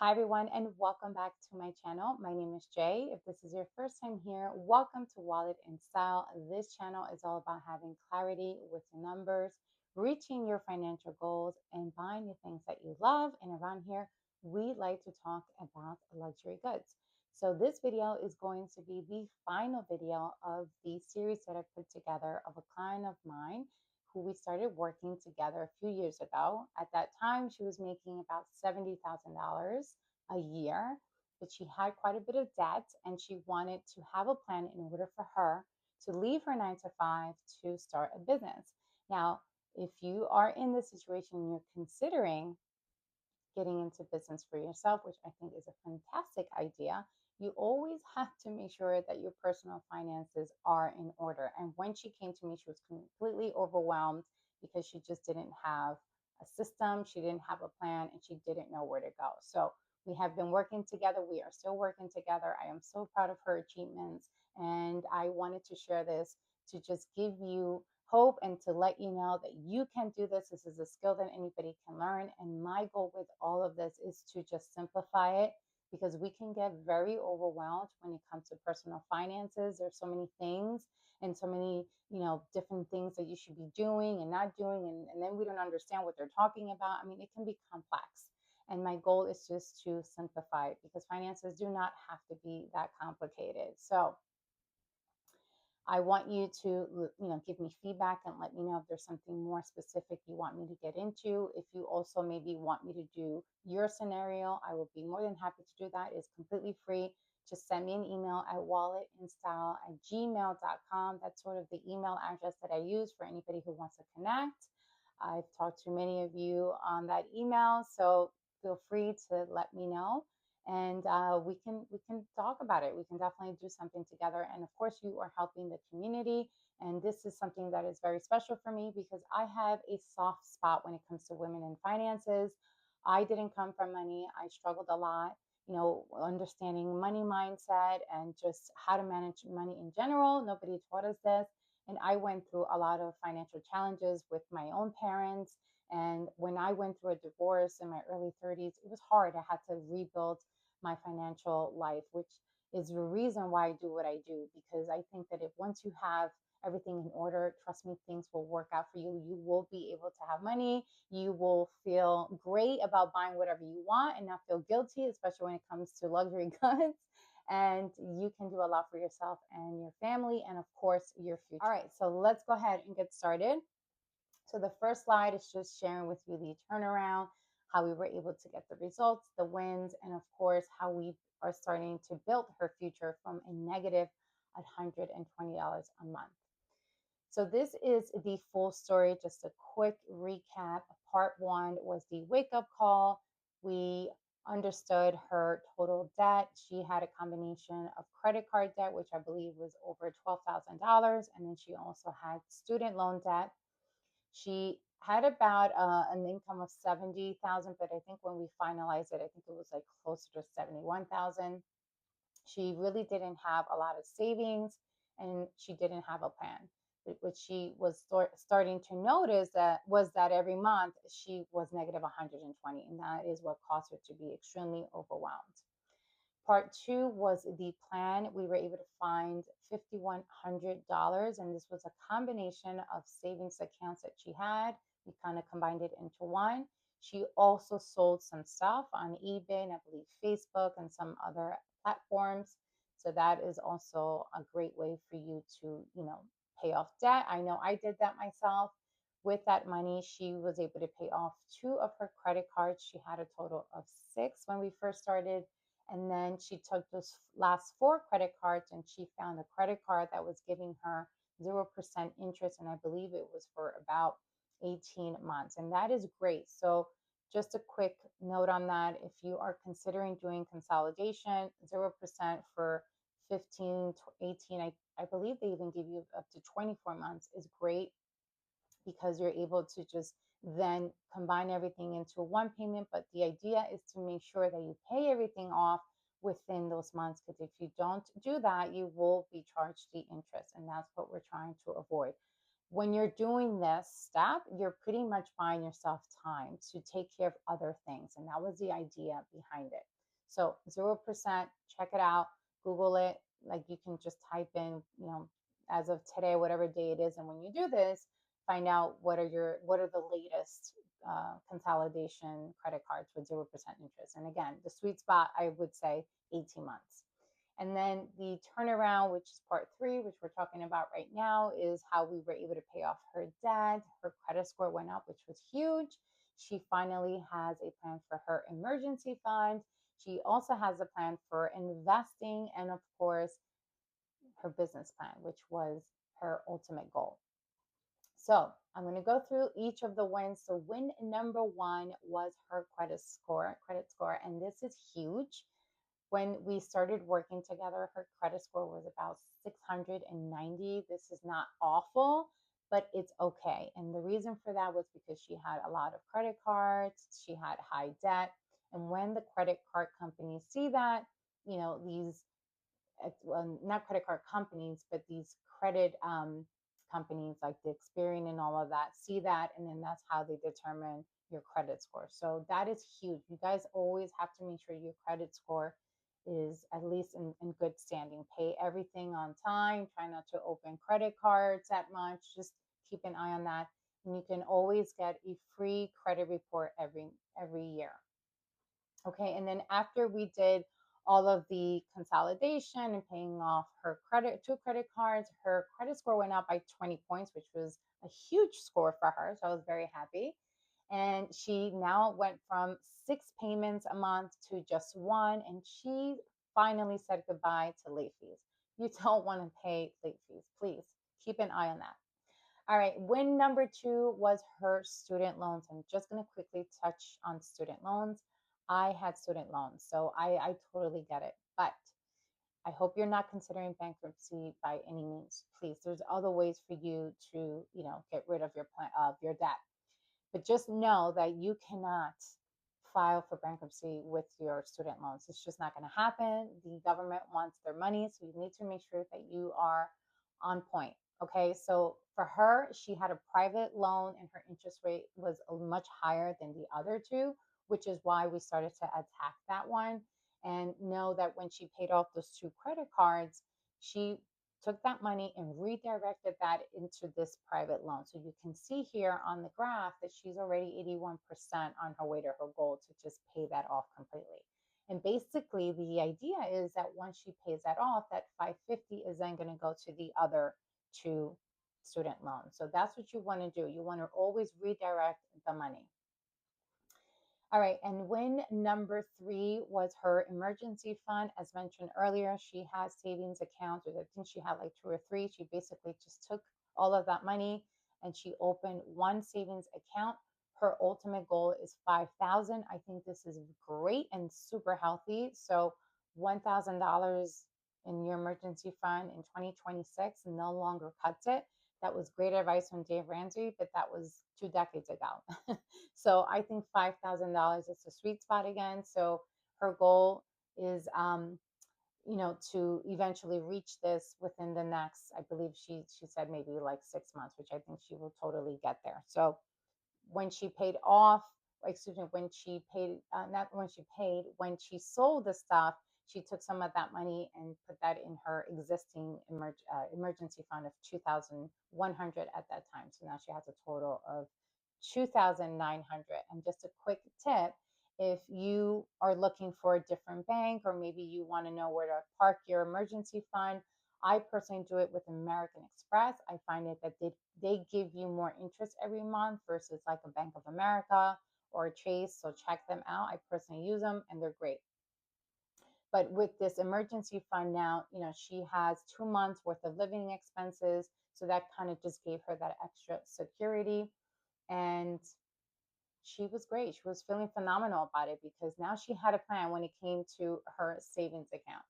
Hi everyone and welcome back to my channel. My name is Jay. If this is your first time here, welcome to Wallet in Style. This channel is all about having clarity with your numbers, reaching your financial goals, and buying the things that you love. And around here, we like to talk about luxury goods. So this video is going to be the final video of the series that I put together of a client of mine who we started working together a few years ago. At that time, she was making about $70,000 a year, but she had quite a bit of debt and she wanted to have a plan in order for her to leave her 9 to 5 to start a business. Now, if you are in this situation and you're considering getting into business for yourself, which I think is a fantastic idea, you always have to make sure that your personal finances are in order. And when she came to me, she was completely overwhelmed because she just didn't have a system, she didn't have a plan, and she didn't know where to go. So we have been working together. We are still working together. I am so proud of her achievements. And I wanted to share this to just give you hope and to let you know that you can do this. This is a skill that anybody can learn. And my goal with all of this is to just simplify it because we can get very overwhelmed when it comes to personal finances. There's so many things and so many, different things that you should be doing and not doing. And then we don't understand what they're talking about. I mean, it can be complex. And my goal is just to simplify it because finances do not have to be that complicated. So I want you to, give me feedback and let me know if there's something more specific you want me to get into. If you also maybe want me to do your scenario, I will be more than happy to do that. It's completely free. Just send me an email at walletinstyle@gmail.com. That's sort of the email address that I use for anybody who wants to connect. I've talked to many of you on that email, so feel free to let me know and we can talk about it. We can definitely do something together. And of course, you are helping the community, and this is something that is very special for me because I have a soft spot when it comes to women and finances. I didn't come from money. I struggled a lot, understanding money mindset and just how to manage money in general. Nobody taught us this. And I went through a lot of financial challenges with my own parents. And when I went through a divorce in my early 30s, it was hard. I had to rebuild my financial life, which is the reason why I do what I do. Because I think that if once you have everything in order, trust me, things will work out for you. You will be able to have money. You will feel great about buying whatever you want and not feel guilty, especially when it comes to luxury goods. And you can do a lot for yourself and your family, and of course, your future. All right, so let's go ahead and get started. So the first slide is just sharing with you the turnaround, how we were able to get the results, the wins, and of course, how we are starting to build her future from a negative $120 a month. So this is the full story, just a quick recap. Part one was the wake-up call. We understood her total debt. She had a combination of credit card debt, which I believe was over $12,000, and then she also had student loan debt. She had about an income of 70,000, but I think when we finalized it, I think it was like closer to 71,000. She really didn't have a lot of savings and she didn't have a plan. What she was starting to notice that every month she was negative 120, and that is what caused her to be extremely overwhelmed. Part two was the plan. We were able to find $5,100, and this was a combination of savings accounts that she had. We kind of combined it into one. She also sold some stuff on eBay and I believe Facebook and some other platforms. So that is also a great way for you to, pay off debt. I know I did that myself. With that money, she was able to pay off 2 of her credit cards. She had a total of 6 when we first started. And then she took those last 4 credit cards and she found a credit card that was giving her 0% interest. And I believe it was for about 18 months. And that is great. So just a quick note on that. If you are considering doing consolidation, 0% for 15 to 18, I believe they even give you up to 24 months is great because you're able to just then combine everything into one payment. But the idea is to make sure that you pay everything off within those months, because if you don't do that, you will be charged the interest, and that's what we're trying to avoid. When you're doing this step, you're pretty much buying yourself time to take care of other things. And that was the idea behind it. So 0%, check it out, Google it. Like you can just type in, as of today, whatever day it is. And when you do this, find out what are the latest consolidation credit cards with 0% interest. And again, the sweet spot, I would say 18 months. And then the turnaround, which is part three, which we're talking about right now, is how we were able to pay off her debt. Her credit score went up, which was huge. She finally has a plan for her emergency fund. She also has a plan for investing and, of course, her business plan, which was her ultimate goal. So I'm going to go through each of the wins. So win number one was her credit score, and this is huge. When we started working together, her credit score was about 690. This is not awful, but it's okay. And the reason for that was because she had a lot of credit cards, she had high debt. And when the credit card companies see that, these well, not credit card companies, but these credit companies like the Experian and all of that see that, and then that's how they determine your credit score. So that is huge. You guys always have to make sure your credit score is at least in good standing. Pay everything on time. Try not to open credit cards that much. Just keep an eye on that. And you can always get a free credit report every year. Okay, and then after we did all of the consolidation and paying off her two credit cards, her credit score went up by 20 points, which was a huge score for her. So I was very happy. And she now went from 6 payments a month to just one. And she finally said goodbye to late fees. You don't want to pay late fees. Please keep an eye on that. All right, win number two was her student loans. I'm just going to quickly touch on student loans. I had student loans, so I totally get it. But I hope you're not considering bankruptcy by any means. Please, there's other ways for you to, get rid of your debt. But just know that you cannot file for bankruptcy with your student loans. It's just not going to happen. The government wants their money, so you need to make sure that you are on point. Okay, so for her, she had a private loan and her interest rate was much higher than the other two, which is why we started to attack that one. And know that when she paid off those two credit cards, she took that money and redirected that into this private loan. So you can see here on the graph that she's already 81% on her way to her goal to just pay that off completely. And basically the idea is that once she pays that off, that 550 is then going to go to the other two student loans. So that's what you want to do. You want to always redirect the money. All right, and win number three was her emergency fund. As mentioned earlier, she has savings accounts, or I think she had like two or three. She basically just took all of that money and she opened one savings account. Her ultimate goal is 5,000. I think this is great and super healthy. So $1,000 in your emergency fund in 2026 no longer cuts it. That was great advice from Dave Ramsey, but that was 2 decades ago. So I think $5,000 is a sweet spot again. So her goal is, to eventually reach this within the next, I believe she said maybe like 6 months, which I think she will totally get there. So when she paid off, excuse me, when she paid, not when she paid, when she sold the stuff, she took some of that money and put that in her existing emergency fund of 2,100 at that time. So now she has a total of 2,900. And just a quick tip, if you are looking for a different bank, or maybe you want to know where to park your emergency fund, I personally do it with American Express. I find it that they give you more interest every month versus like a Bank of America or Chase. So check them out. I personally use them and they're great. But with this emergency fund now, she has 2 months worth of living expenses. So that kind of just gave her that extra security. And she was great. She was feeling phenomenal about it because now she had a plan when it came to her savings account.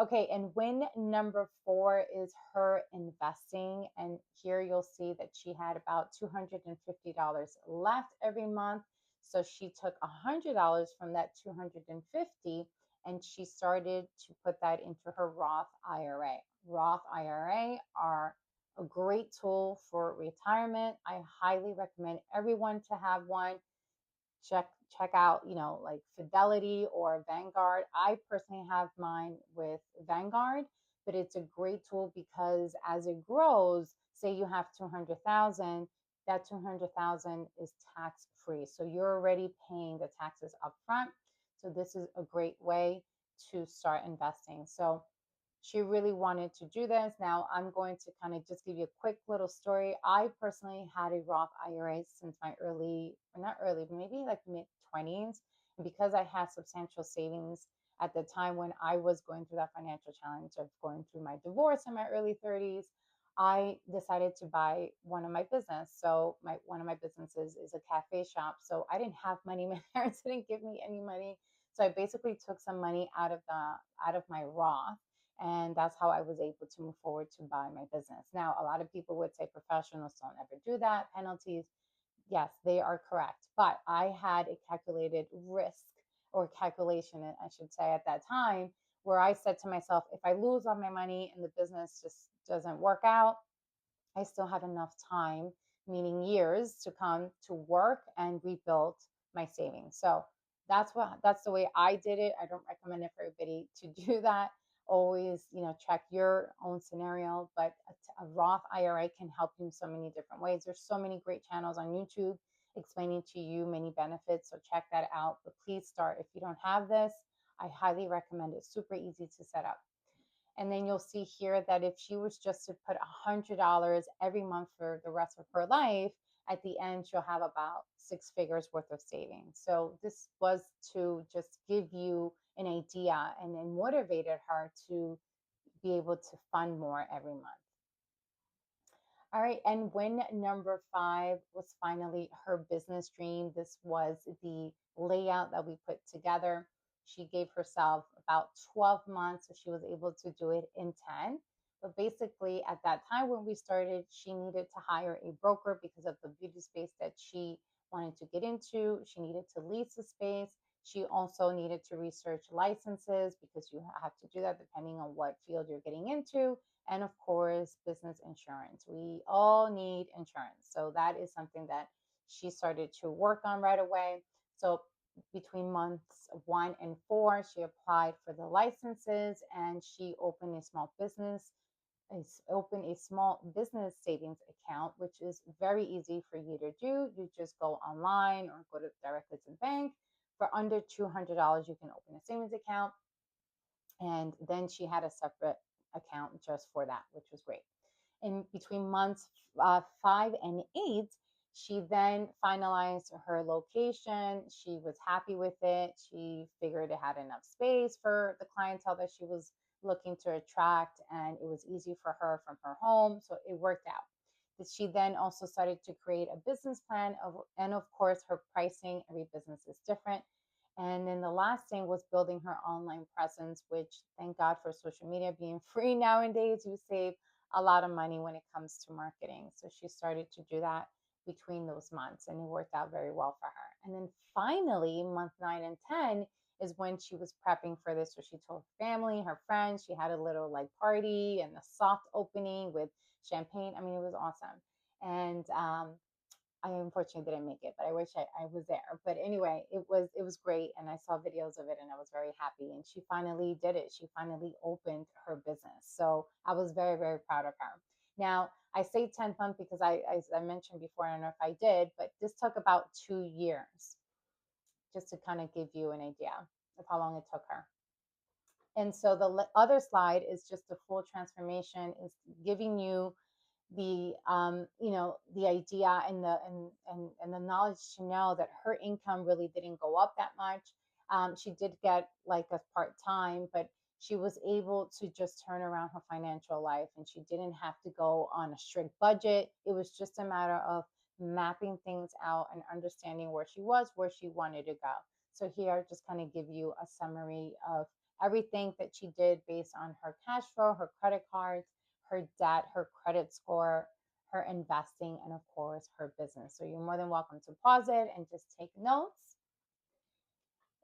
Okay, and win number four is her investing. And here you'll see that she had about $250 left every month. So she took $100 from that 250 and she started to put that into her Roth IRA. Roth IRA are a great tool for retirement. I highly recommend everyone to have one. Check out, like Fidelity or Vanguard. I personally have mine with Vanguard, but it's a great tool because as it grows, say you have 200,000, that 200,000 is tax free. So you're already paying the taxes up front. So this is a great way to start investing. So she really wanted to do this. Now, I'm going to kind of just give you a quick little story. I personally had a Roth IRA since my early, or not early, but maybe like mid 20s. And because I had substantial savings at the time when I was going through that financial challenge of going through my divorce in my early 30s, I decided to buy one of my business. So one of my businesses is a cafe shop. So I didn't have money. My parents didn't give me any money. So I basically took some money out of my Roth, and that's how I was able to move forward to buy my business. Now, a lot of people would say professionals don't ever do that, penalties. Yes, they are correct. But I had a calculated risk, or calculation, I should say, at that time, where I said to myself, if I lose all my money and the business just doesn't work out, I still have enough time, meaning years to come, to work and rebuild my savings. So that's the way I did it. I don't recommend it for everybody to do that. Always, check your own scenario, but a Roth IRA can help you in so many different ways. There's so many great channels on YouTube explaining to you many benefits. So check that out. But please start. If you don't have this, I highly recommend it. Super easy to set up. And then you'll see here that if she was just to put $100 every month for the rest of her life, at the end, she'll have about 6 figures worth of savings. So this was to just give you an idea, and then motivated her to be able to fund more every month. All right. And when number 5 was finally her business dream, this was the layout that we put together. She gave herself about 12 months, so she was able to do it in 10. But basically, at that time when we started, she needed to hire a broker because of the beauty space that she wanted to get into. She needed to lease the space. She also needed to research licenses because you have to do that depending on what field you're getting into, and of course, business insurance. We all need insurance. So that is something that she started to work on right away. So between months 1 and 4, she applied for the licenses, and she opened a small business savings account, which is very easy for you to do. You just go online or go directly to the bank. For under $200, you can open a savings account. And then she had a separate account just for that, which was great. In between months 5 and 8, she then finalized her location. She was happy with it. She figured it had enough space for the clientele that she was looking to attract, and it was easy for her from her home. So it worked out. She then also started to create a business plan and of course, her pricing. Every business is different. And then the last thing was building her online presence, which thank God for social media being free nowadays. You save a lot of money when it comes to marketing. So she started to do that between those months, and it worked out very well for her. And then finally, month 9 and 10 is when she was prepping for this. So she told her family, her friends, she had a little like party and a soft opening with champagne. I mean, it was awesome. And I unfortunately didn't make it, but I wish I was there. But anyway, it was great, and I saw videos of it, and I was very happy. And she finally did it. She finally opened her business, so I was very, very proud of her. Now I say 10th month because as I mentioned before, I don't know if I did, but this took about 2 years, just to kind of give you an idea of how long it took her. And so the other slide is just the full transformation, is giving you the idea and the knowledge to know that her income really didn't go up that much. She did get like a part-time, but she was able to just turn around her financial life, and she didn't have to go on a strict budget. It was just a matter of mapping things out and understanding where she was, where she wanted to go. So here I just kind of give you a summary of everything that she did based on her cash flow, her credit cards, her debt, her credit score, her investing, and of course, her business. So you're more than welcome to pause it and just take notes.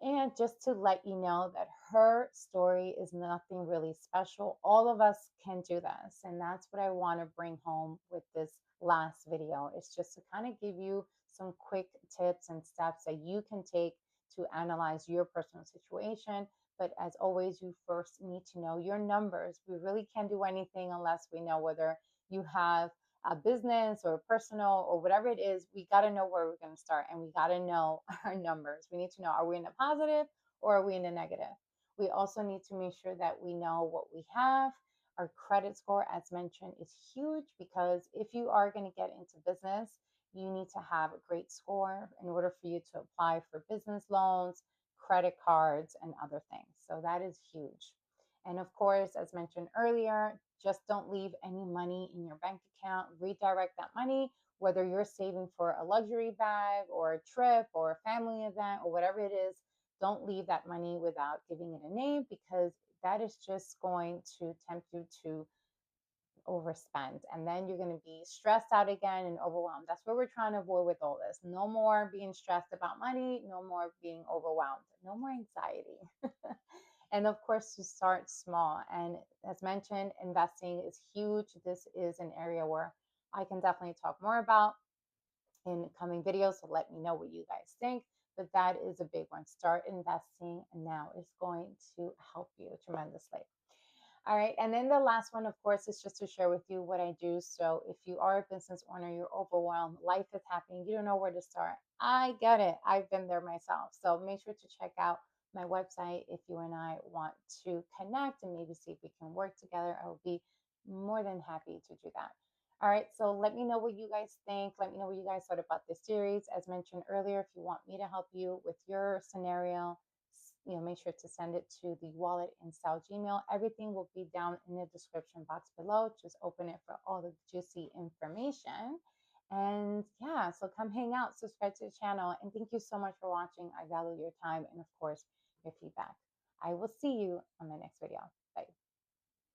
And just to let you know that her story is nothing really special. All of us can do this. And that's what I want to bring home with this last video. It's just to kind of give you some quick tips and steps that you can take to analyze your personal situation. But as always, you first need to know your numbers. We really can't do anything unless we know whether you have a business or personal or whatever it is. We got to know where we're going to start, and we got to know our numbers. We need to know, are we in a positive or are we in a negative? We also need to make sure that we know what we have. Our credit score, as mentioned, is huge, because if you are going to get into business, you need to have a great score in order for you to apply for business loans, credit cards, and other things. So that is huge. And of course, as mentioned earlier, just don't leave any money in your bank account. Redirect that money, whether you're saving for a luxury bag or a trip or a family event or whatever it is. Don't leave that money without giving it a name, because that is just going to tempt you to overspend, and then you're going to be stressed out again and overwhelmed. That's what we're trying to avoid with all this. No more being stressed about money, no more being overwhelmed, no more anxiety. And of course, to start small. And as mentioned, investing is huge. This is an area where I can definitely talk more about in coming videos, so let me know what you guys think. But that is a big one. Start investing now. It's going to help you tremendously. All right. And then the last one, of course, is just to share with you what I do. So if you are a business owner, you're overwhelmed, life is happening, you don't know where to start. I get it. I've been there myself. So make sure to check out my website if you and I want to connect and maybe see if we can work together. I will be more than happy to do that. All right. So let me know what you guys think. Let me know what you guys thought about this series. As mentioned earlier, if you want me to help you with your scenario, make sure to send it to the wallet in style Gmail. Everything will be down in the description box below. Just open it for all the juicy information. And yeah, so come hang out, subscribe to the channel, and thank you so much for watching. I value your time and, of course, your feedback. I will see you on my next video.